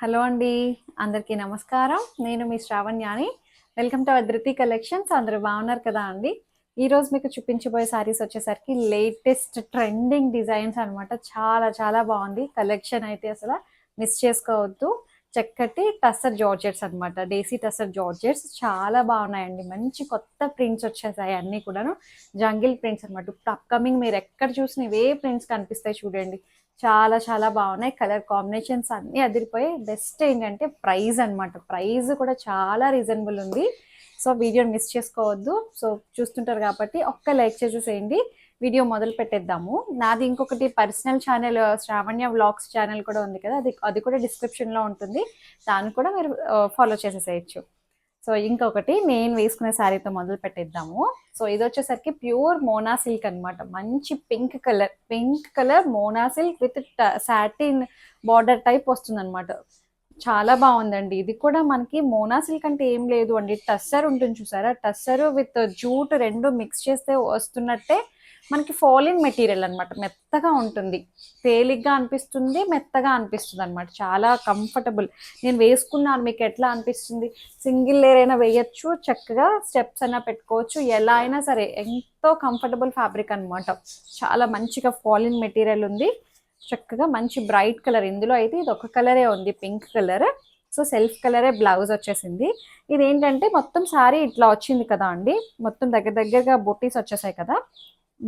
Hello అండి. అందరికీ నమస్కారం. నేను మీ శ్రావణ్యాని. Welcome to Adriti collections. అందరూ బాగున్నారు కదా అండి? ఈరోజు మీకు చూపించబోయే శారీస్ వచ్చేసరికి లేటెస్ట్ ట్రెండింగ్ డిజైన్స్ అనమాట. చాలా చాలా బాగుంది కలెక్షన్ అయితే అసలు మిస్ చేసుకోవద్దు. చక్కటి టస్సర్ జార్జెట్స్ అనమాట. డేసీ టస్సర్ జార్జెట్స్ చాలా బాగున్నాయండి. మంచి కొత్త ప్రింట్స్ వచ్చేసాయి అన్నీ కూడాను. జంగిల్ ప్రింట్స్ అనమాట. ఇప్పుడు అప్కమింగ్ మీరు ఎక్కడ చూసిన ఇవే ప్రింట్స్ కనిపిస్తాయి చూడండి. చాలా చాలా బాగున్నాయి. కలర్ కాంబినేషన్స్ అన్నీ అదిరిపోయాయి. బెస్ట్ ఏంటంటే ప్రైస్ అనమాట. ప్రైస్ కూడా చాలా రీజనబుల్ ఉంది. సో వీడియోని మిస్ చేసుకోవద్దు. సో చూస్తుంటారు కాబట్టి ఒక్క లైక్ చేసేసేయండి. వీడియో మొదలు పెట్టేద్దాము. నాది ఇంకొకటి personal channel Shravanya vlogs channel కూడా ఉంది కదా, అది కూడా డిస్క్రిప్షన్లో ఉంటుంది. దాన్ని కూడా మీరు ఫాలో చేసేసేయచ్చు. సో ఇంకొకటి నేను వేసుకునే శారీతో మొదలు పెట్టేద్దాము. సో ఇది వచ్చేసరికి ప్యూర్ మోనా సిల్క్ అనమాట. మంచి pink colour Mona silk with satin border type వస్తుంది అనమాట. చాలా బాగుందండి. ఇది కూడా మనకి మోనా సిల్క్ అంటే ఏం లేదు అండి, టస్సర్ ఉంటుంది చూసారా, టస్సర్ విత్ జూట్ రెండు మిక్స్ చేస్తే వస్తున్నట్టే మనకి ఫాలిన్ మెటీరియల్ అనమాట. మెత్తగా ఉంటుంది, తేలిగ్గా అనిపిస్తుంది, మెత్తగా అనిపిస్తుంది అనమాట. చాలా కంఫర్టబుల్. నేను వేసుకున్నాను, మీకు ఎట్లా అనిపిస్తుంది? సింగిల్ లేయర్ అయినా వేయచ్చు, చక్కగా స్టెప్స్ అయినా పెట్టుకోవచ్చు, ఎలా అయినా సరే. ఎంతో కంఫర్టబుల్ ఫ్యాబ్రిక్ అనమాట. చాలా మంచిగా ఫాలిన్ మెటీరియల్ ఉంది. చక్కగా మంచి బ్రైట్ కలర్. ఇందులో అయితే ఇది ఒక కలరే ఉంది, పింక్ కలర్. సో సెల్ఫ్ కలరే బ్లౌజ్ వచ్చేసింది. ఇది ఏంటంటే మొత్తం శారీ ఇట్లా వచ్చింది కదా అండి, మొత్తం దగ్గరగా బొట్టీస్ వచ్చేసాయి కదా.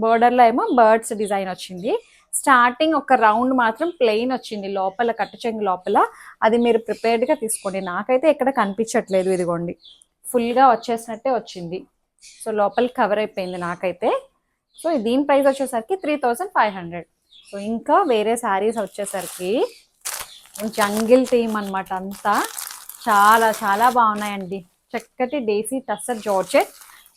బోర్డర్లో ఏమో బర్డ్స్ డిజైన్ వచ్చింది. స్టార్టింగ్ ఒక రౌండ్ మాత్రం ప్లెయిన్ వచ్చింది లోపల, కట్టు చెంగు లోపల. అది మీరు ప్రిపేర్డ్గా తీసుకోండి. నాకైతే ఎక్కడ కనిపించట్లేదు, ఇదిగోండి ఫుల్గా వచ్చేసినట్టే వచ్చింది. సో లోపలికి కవర్ అయిపోయింది నాకైతే. సో దీని ప్రైస్ వచ్చేసరికి 3500. సో ఇంకా వేరే శారీస్ వచ్చేసరికి జంగిల్ థీమ్ అనమాట. అంతా చాలా చాలా బాగున్నాయండి. చక్కటి డేసీ టస్సర్ జార్జెట్,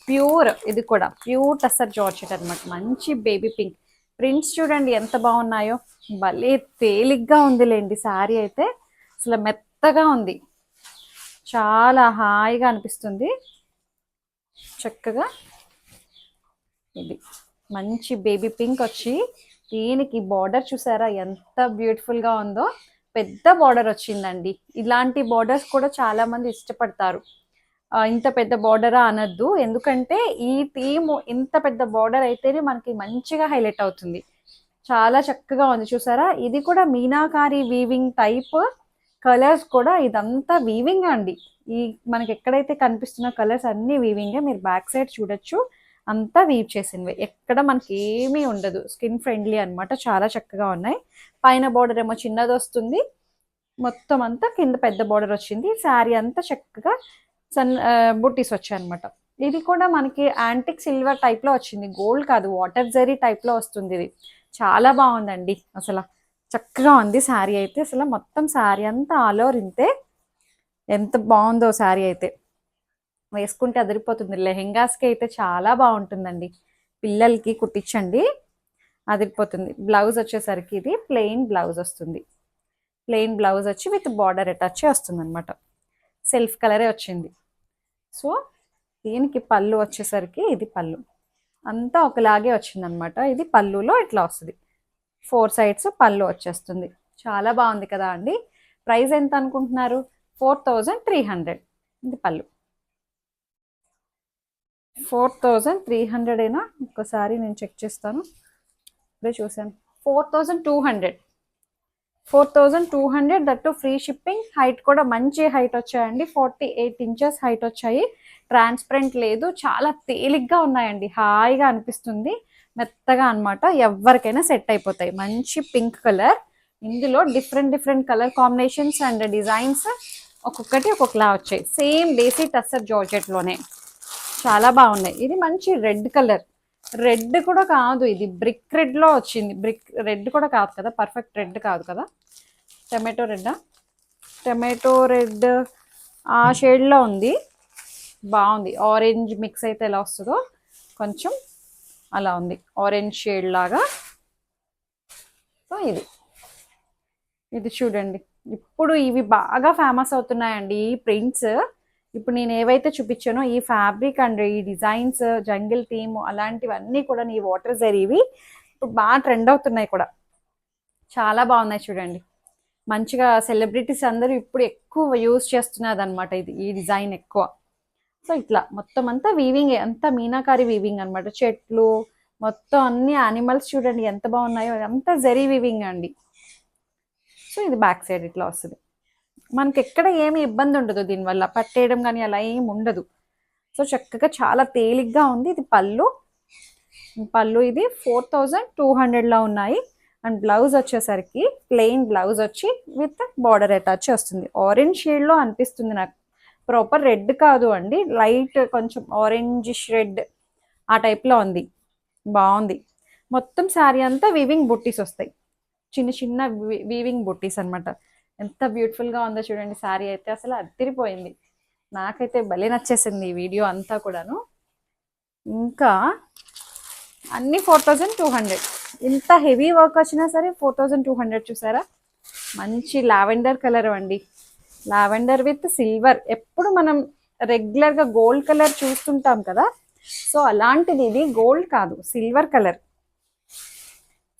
ప్యూర్. ఇది కూడా ప్యూర్ టస్సర్ జార్జెట్ అనమాట. మంచి బేబీ పింక్ ప్రింట్స్ చూడండి ఎంత బాగున్నాయో. భలే తేలిగ్గా ఉందిలేండి శారీ అయితే. అసలు మెత్తగా ఉంది, చాలా హాయిగా అనిపిస్తుంది. చక్కగా ఇది మంచి బేబీ పింక్ వచ్చి, దీనికి బార్డర్ చూసారా ఎంత బ్యూటిఫుల్గా ఉందో. పెద్ద బార్డర్ వచ్చిందండి. ఇలాంటి బార్డర్స్ కూడా చాలా మంది ఇష్టపడతారు. ఇంత పెద్ద బార్డరా అనద్దు, ఎందుకంటే ఈ థీమ్ ఇంత పెద్ద బార్డర్ అయితేనే మనకి మంచిగా హైలైట్ అవుతుంది. చాలా చక్కగా ఉంది చూసారా. ఇది కూడా మీనాకారి వీవింగ్ టైప్ కలర్స్ కూడా. ఇదంతా వీవింగ్ అండి. ఈ మనకి ఎక్కడైతే కనిపిస్తున్న కలర్స్ అన్ని వీవింగే. మీరు బ్యాక్ సైడ్ చూడొచ్చు, అంతా వీవ్ చేసినవి. ఎక్కడ మనకి ఏమీ ఉండదు. స్కిన్ ఫ్రెండ్లీ అనమాట. చాలా చక్కగా ఉన్నాయి. పైన బార్డర్ ఏమో చిన్నది వస్తుంది, మొత్తం అంతా కింద పెద్ద బార్డర్ వచ్చింది. శారీ అంతా చక్కగా బుట్టీస్ వచ్చాయి అనమాట. ఇది కూడా మనకి యాంటిక్ సిల్వర్ టైప్ లో వచ్చింది, గోల్డ్ కాదు, వాటర్ జరీ టైప్ లో వస్తుంది. ఇది చాలా బాగుందండి. అసలు చక్కగా ఉంది శారీ అయితే. అసలు మొత్తం శారీ అంతా ఆల్ ఓవర్ ఇంతే. ఎంత బాగుందో శారీ అయితే. వేసుకుంటే అదిరిపోతుంది. లెహెంగాస్కి అయితే చాలా బాగుంటుందండి. పిల్లలకి కుట్టించండి, అదిరిపోతుంది. బ్లౌజ్ వచ్చేసరికి ఇది ప్లెయిన్ బ్లౌజ్ వస్తుంది. ప్లెయిన్ బ్లౌజ్ వచ్చి విత్ బార్డర్ అటాచ్ వస్తుంది అనమాట. సెల్ఫ్ కలరే వచ్చింది. సో దీనికి పళ్ళు వచ్చేసరికి ఇది పళ్ళు అంతా ఒకలాగే వచ్చిందనమాట. ఇది పళ్ళులో ఇట్లా వస్తుంది, 4 సైడ్స్ పళ్ళు వచ్చేస్తుంది. చాలా బాగుంది కదా అండి. ప్రైస్ ఎంత అనుకుంటున్నారు? 4300. ఇది పళ్ళు. 4300 అయినా? ఒక్కసారి నేను చెక్ చేస్తాను. ఇప్పుడే చూసాను. 4200. 4200, దట్టు ఫ్రీ షిప్పింగ్. హైట్ కూడా మంచి హైట్ వచ్చాయండి. 48 ఇంచెస్ హైట్ వచ్చాయి. ట్రాన్స్పరెంట్ లేదు, చాలా తేలిగ్గా ఉన్నాయండి. హాయిగా అనిపిస్తుంది, మెత్తగా అనమాట. ఎవరికైనా సెట్ అయిపోతాయి. మంచి పింక్ కలర్. ఇందులో different colour combinations and designs ఒక్కొక్కటి ఒక్కొక్కలా వచ్చాయి. సేమ్ డేసీ టస్సర్ జార్జెట్లోనే చాలా బాగున్నాయి. ఇది మంచి రెడ్ కలర్. రెడ్ కూడా కాదు, ఇది బ్రిక్ రెడ్లో వచ్చింది. బ్రిక్ రెడ్ కూడా కాదు కదా, పర్ఫెక్ట్ రెడ్ కాదు కదా. టమాటో రెడ్డా? టమాటో రెడ్ ఆ షేడ్లో ఉంది. బాగుంది. ఆరెంజ్ మిక్స్ అయితే ఎలా వస్తుందో కొంచెం అలా ఉంది, ఆరెంజ్ షేడ్ లాగా. సో ఇది చూడండి. ఇప్పుడు ఇవి బాగా ఫేమస్ అవుతున్నాయండి ఈ ప్రింట్స్. ఇప్పుడు నేను ఏవైతే చూపించానో ఈ ఫ్యాబ్రిక్ అండ్ ఈ డిజైన్స్, జంగిల్ థీమ్ అలాంటివన్నీ కూడా ఈ వాటర్ జరీవి ఇప్పుడు బాగా ట్రెండ్ అవుతున్నాయి కూడా. చాలా బాగున్నాయి చూడండి. మంచిగా సెలబ్రిటీస్ అందరూ ఇప్పుడు ఎక్కువ యూజ్ చేస్తున్నది అనమాట ఇది, ఈ డిజైన్ ఎక్కువ. సో ఇట్లా మొత్తం అంతా వీవింగ్, అంతా మీనాకారి వీవింగ్ అనమాట. చెట్లు మొత్తం అన్ని యానిమల్స్ చూడండి ఎంత బాగున్నాయో, అంతా జరీ వీవింగ్ అండి. సో ఇది బ్యాక్ సైడ్ ఇట్లా వస్తుంది. మనకి ఎక్కడ ఏమి ఇబ్బంది ఉండదు దీనివల్ల, పట్టేయడం కానీ అలా ఏమి ఉండదు. సో చక్కగా చాలా తేలిగ్గా ఉంది. ఇది పళ్ళు ఇది 4200లో ఉన్నాయి. అండ్ బ్లౌజ్ వచ్చేసరికి ప్లెయిన్ బ్లౌజ్ వచ్చి విత్ బార్డర్ అటాచ్ వస్తుంది. ఆరెంజ్ షేడ్లో అనిపిస్తుంది నాకు, ప్రాపర్ రెడ్ కాదు అండి, లైట్ కొంచెం ఆరెంజిష్ రెడ్ ఆ టైప్లో ఉంది. బాగుంది. మొత్తం శారీ అంతా వీవింగ్ బుట్టీస్ వస్తాయి, చిన్న చిన్న వీవింగ్ బుట్టీస్ అనమాట. ఎంత బ్యూటిఫుల్గా ఉందో చూడండి. శారీ అయితే అసలు అదిరిపోయింది. నాకైతే భలే నచ్చేసింది ఈ వీడియో అంతా కూడాను. ఇంకా అన్ని 4200. ఇంత హెవీ వర్క్ వచ్చినా సరే 4200. చూసారా, మంచి లావెండర్ కలర్ అండి. Lavender with silver. ఎప్పుడు మనం రెగ్యులర్గా గోల్డ్ కలర్ చూస్తుంటాం కదా, సో అలాంటిది ఇది గోల్డ్ కాదు, సిల్వర్ కలర్.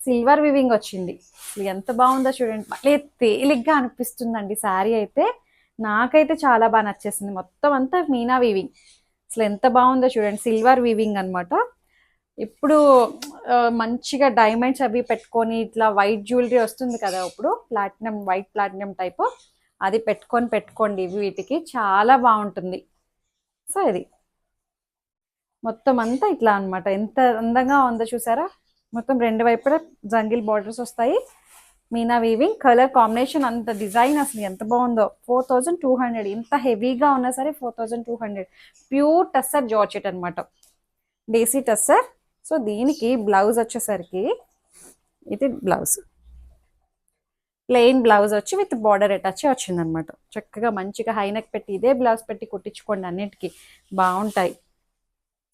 సిల్వర్ వివింగ్ వచ్చింది. ఎంత బాగుందో చూడండి, మళ్ళీ తేలిగ్గా అనిపిస్తుందండి శారీ అయితే. నాకైతే చాలా బాగా నచ్చేసింది. మొత్తం అంతా మీనా వీవింగ్, అసలు ఎంత బాగుందో చూడండి. సిల్వర్ వీవింగ్ అనమాట. ఇప్పుడు మంచిగా డైమండ్స్ అవి పెట్టుకొని ఇట్లా వైట్ జ్యువెలరీ వస్తుంది కదా ఇప్పుడు, ప్లాటినం, వైట్ ప్లాటినం టైపు, అది పెట్టుకోండి. వీటికి చాలా బాగుంటుంది. సో ఇది మొత్తం అంతా ఇట్లా అనమాట. ఎంత అందంగా ఉందో చూసారా. మొత్తం రెండు వైపులా జంగిల్ బార్డర్స్ వస్తాయి. మీనా వీవింగ్ కలర్ కాంబినేషన్, అంత డిజైన్ అసలు ఎంత బాగుందో. 4200. ఇంత హెవీగా ఉన్నా సరే 4200. ప్యూర్ టస్సర్ జార్జెట్ అనమాట, డేసీ టస్సర్. సో దీనికి బ్లౌజ్ వచ్చేసరికి ఇది బ్లౌజ్, ప్లెయిన్ బ్లౌజ్ వచ్చి విత్ బార్డర్ అటాచ్ వచ్చింది అనమాట. చక్కగా మంచిగా హైనెక్ పెట్టి ఇదే బ్లౌజ్ పెట్టి కుట్టించుకోండి, అన్నిటికీ బాగుంటాయి.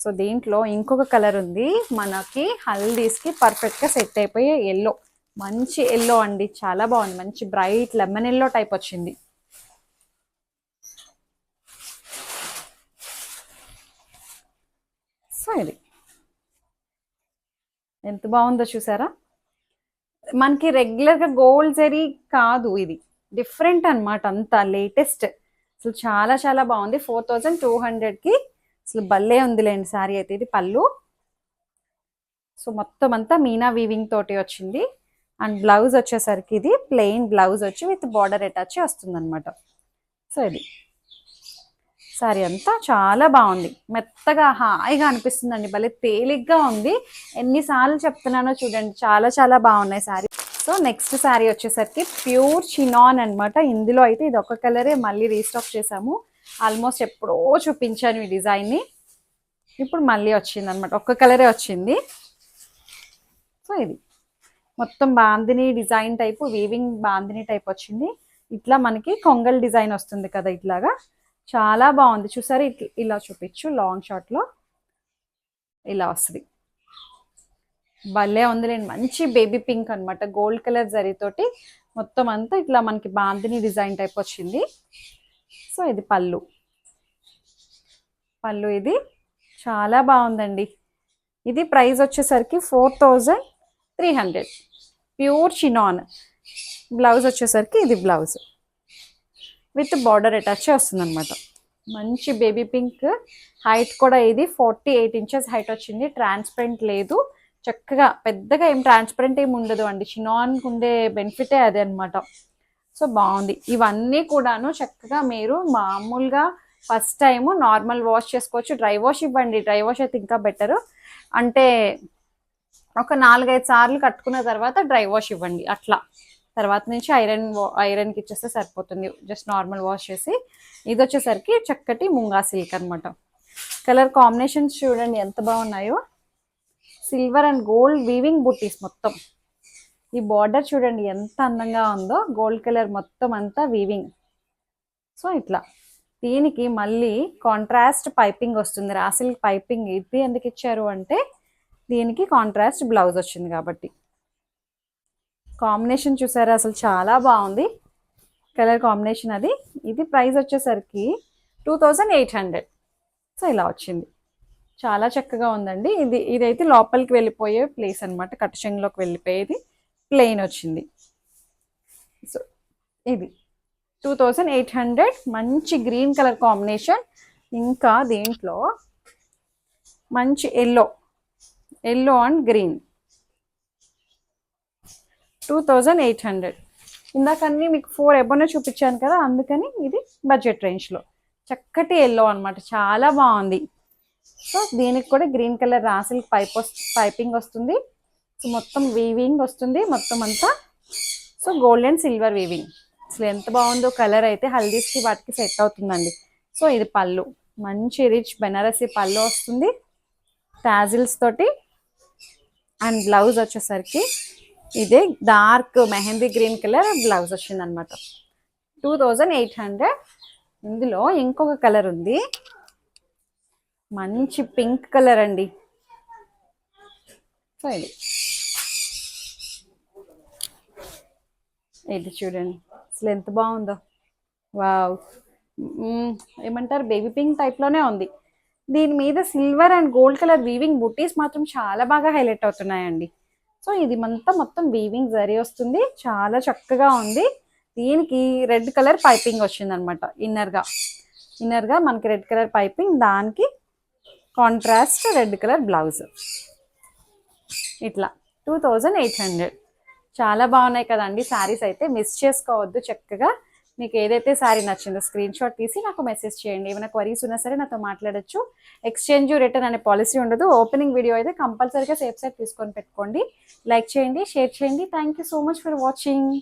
సో దీంట్లో ఇంకొక కలర్ ఉంది మనకి, హల్దీస్కి పర్ఫెక్ట్గా సెట్ అయిపోయే ఎల్లో, మంచి ఎల్లో అండి, చాలా బాగుంది. మంచి బ్రైట్ లెమన్ ఎల్లో టైప్ వచ్చింది. సో ఇది ఎంత బాగుందో చూసారా. మనకి రెగ్యులర్గా గోల్డ్ జరీ కాదు, ఇది డిఫరెంట్ అనమాట, అంతా లేటెస్ట్. అసలు చాలా చాలా బాగుంది. 4200కి అసలు భలే ఉందిలేండి శారీ అయితే. ఇది పళ్ళు. సో మొత్తం అంతా మీనా వీవింగ్ తోటి వచ్చింది. అండ్ బ్లౌజ్ వచ్చేసరికి ఇది ప్లెయిన్ బ్లౌజ్ వచ్చి విత్ బార్డర్ అటాచ్ వస్తుంది అనమాట. సో ఇది శారీ అంతా చాలా బాగుంది, మెత్తగా హాయిగా అనిపిస్తుందండి, భలే తేలిగ్గా ఉంది. ఎన్నిసార్లు చెప్తున్నానో చూడండి, చాలా చాలా బాగున్నాయి శారీ. సో నెక్స్ట్ శారీ వచ్చేసరికి ప్యూర్ చినాన్ అనమాట. ఇందులో అయితే ఇది ఒక కలరే మళ్ళీ రీస్టాక్ చేసాము. ఆల్మోస్ట్ ఎప్పుడో చూపించాను ఈ డిజైన్ని, ఇప్పుడు మళ్ళీ వచ్చింది అనమాట, ఒక్క కలరే వచ్చింది. సో ఇది మొత్తం bandhani design type, weaving bandhani type వచ్చింది. ఇట్లా మనకి కొంగల్ డిజైన్ వస్తుంది కదా, ఇట్లాగా చాలా బాగుంది. చూసారు, ఇలా చూపించు, లాంగ్ షార్ట్లో ఇలా వస్తుంది, భలే ఉందిలేండి. మంచి బేబీ పింక్ అనమాట, గోల్డ్ కలర్ జరీతోటి మొత్తం అంతా ఇట్లా మనకి బాందిని డిజైన్ టైప్ వచ్చింది. సో ఇది పళ్ళు. ఇది చాలా బాగుందండి. ఇది ప్రైస్ వచ్చేసరికి 4300. Pure chinon. బ్లౌజ్ వచ్చేసరికి ఇది బ్లౌజ్ విత్ బార్డర్ అటాచ్ వస్తుంది అనమాట. మంచి బేబీ పింక్. హైట్ కూడా ఇది 48 ఇంచెస్ హైట్ వచ్చింది. ట్రాన్స్పరెంట్ లేదు, చక్కగా పెద్దగా ఏం ట్రాన్స్పరెంట్ ఏమి ఉండదు అండి. చినాన్కి ఉండే బెనిఫిటే అదే అనమాట. సో బాగుంది. ఇవన్నీ కూడాను చక్కగా మీరు మామూలుగా ఫస్ట్ టైము నార్మల్ వాష్ చేసుకోవచ్చు. డ్రై వాష్ ఇవ్వండి, డ్రై వాష్ అయితే ఇంకా బెటరు. అంటే ఒక 4-5 సార్లు కట్టుకున్న తర్వాత డ్రై వాష్ ఇవ్వండి, అట్లా తర్వాత నుంచి ఐరన్కి ఇచ్చేస్తే సరిపోతుంది, జస్ట్ నార్మల్ వాష్ చేసి. ఇది వచ్చేసరికి చక్కటి ముంగా సిల్క్ అనమాట. కలర్ కాంబినేషన్స్ చూడండి ఎంత బాగున్నాయో. సిల్వర్ అండ్ గోల్డ్ వీవింగ్ బుట్టీస్ మొత్తం. ఈ బార్డర్ చూడండి ఎంత అందంగా ఉందో, గోల్డ్ కలర్ మొత్తం అంతా వీవింగ్. సో ఇట్లా దీనికి మళ్ళీ కాంట్రాస్ట్ పైపింగ్ వస్తుంది, రా సిల్క్ పైపింగ్. ఇది ఎందుకు ఇచ్చారు అంటే దీనికి కాంట్రాస్ట్ బ్లౌజ్ వచ్చింది కాబట్టి. కాంబినేషన్ చూసారా, అసలు చాలా బాగుంది కలర్ కాంబినేషన్ అది. ఇది ప్రైస్ వచ్చేసరికి 2800. సో ఇలా వచ్చింది, చాలా చక్కగా ఉందండి. ఇదైతే లోపలికి వెళ్ళిపోయే ప్లేస్ అనమాట, కట్టుచెంగులోకి వెళ్ళిపోయేది. ప్లెయిన్ వచ్చింది. సో ఇది 2800, మంచి గ్రీన్ కలర్ కాంబినేషన్. ఇంకా దీంట్లో మంచి ఎల్లో అండ్ గ్రీన్ 2800. ఇందాకన్నీ మీకు 4 ఎబోనే చూపించాను కదా, అందుకని ఇది బడ్జెట్ రేంజ్లో చక్కటి ఎల్లో అనమాట, చాలా బాగుంది. సో దీనికి కూడా గ్రీన్ కలర్ రాసిల్ పైపింగ్ వస్తుంది. సో మొత్తం వీవింగ్ వస్తుంది మొత్తం అంతా. So gold and silver weaving. అసలు ఎంత బాగుందో కలర్ అయితే, హల్దీస్కి వాటికి సెట్ అవుతుందండి. సో ఇది పళ్ళు, మంచి రిచ్ బెనారసీ పళ్ళు వస్తుంది టాజిల్స్ తోటి. అండ్ బ్లౌజ్ వచ్చేసరికి ఇదే dark mehndi green colour blouse వచ్చింది అనమాట. 2800. ఇందులో ఇంకొక కలర్ ఉంది, మంచి పింక్ కలర్ అండి. సో ఇది చూడండి అసలు ఎంత బాగుందో. వావ్, ఏమంటారు, బేబీ పింక్ టైప్లోనే ఉంది. దీని మీద silver and gold colour weaving బుటీస్ మాత్రం చాలా బాగా హైలైట్ అవుతున్నాయండి. సో ఇది మొత్తం వీవింగ్ జరీ వస్తుంది, చాలా చక్కగా ఉంది. దీనికి రెడ్ కలర్ పైపింగ్ వచ్చింది అనమాట. ఇన్నర్గా మనకి రెడ్ కలర్ పైపింగ్, దానికి కాంట్రాస్ట్ రెడ్ కలర్ బ్లౌజ్. ఇట్లా 2800. చాలా బాగున్నాయి కదండి శారీస్ అయితే. మిస్ చేసుకోవద్దు. చక్కగా మీకు ఏదైతే శారీ నచ్చిందో స్క్రీన్ షాట్ తీసి నాకు మెసేజ్ చేయండి. ఏమైనా క్వరీస్ ఉన్నా సరే నాతో మాట్లాడచ్చు. ఎక్స్చేంజ్ రిటర్న్ అనే పాలసీ ఉండదు. ఓపెనింగ్ వీడియో అయితే కంపల్సరీగా సేఫ్ సైడ్ తీసుకొని పెట్టుకోండి. లైక్ చేయండి, షేర్ చేయండి. Thank you so much for watching.